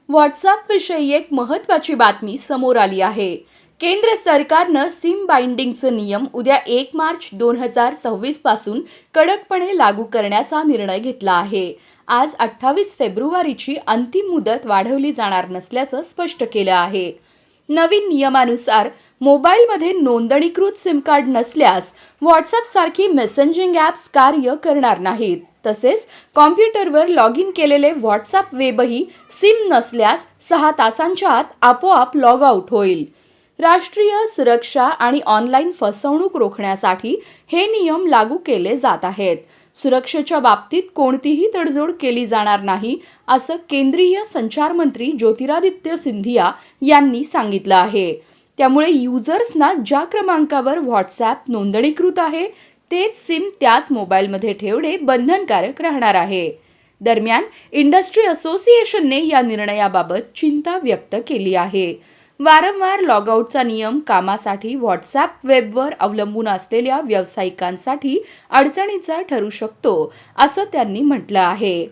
व्हॉट्सअपविषयी एक महत्त्वाची बातमी समोर आली आहे. केंद्र सरकारनं सिम बाइंडिंगचे नियम उद्या 1 मार्च 2026 पासून कडकपणे लागू करण्याचा निर्णय घेतला आहे. आज 28 फेब्रुवारीची अंतिम मुदत वाढवली जाणार नसल्याचं स्पष्ट केलं आहे. नवीन नियमानुसार मोबाईलमध्ये नोंदणीकृत सिम कार्ड नसल्यास व्हॉट्सअपसारखी मेसेंजिंग ॲप्स कार्य करणार नाहीत. तसेच कॉम्प्युटरवर लॉग इन केलेले व्हॉट्सअप वेबही सिम नसल्यास 6 तासांच्या आत आपोआप लॉग आउट होईल. राष्ट्रीय सुरक्षा आणि ऑनलाईन फसवणूक रोखण्यासाठी हे नियम लागू केले जात आहेत. सुरक्षेच्या बाबतीत कोणतीही तडजोड केली जाणार नाही, असं केंद्रीय संचारमंत्री ज्योतिरादित्य सिंधिया यांनी सांगितलं आहे. त्यामुळे युजर्सना ज्या क्रमांकावर व्हॉट्सॲप नोंदणीकृत आहे तेच सिम त्याच मोबाईलमध्ये ठेवणे बंधनकारक राहणार आहे. दरम्यान इंडस्ट्री असोसिएशनने या निर्णयाबाबत चिंता व्यक्त केली आहे. वारंवार लॉगआउटचा नियम कामासाठी व्हॉट्सॲप वेबवर अवलंबून असलेल्या व्यावसायिकांसाठी अडचणीचा ठरू शकतो, असं त्यांनी म्हटलं आहे.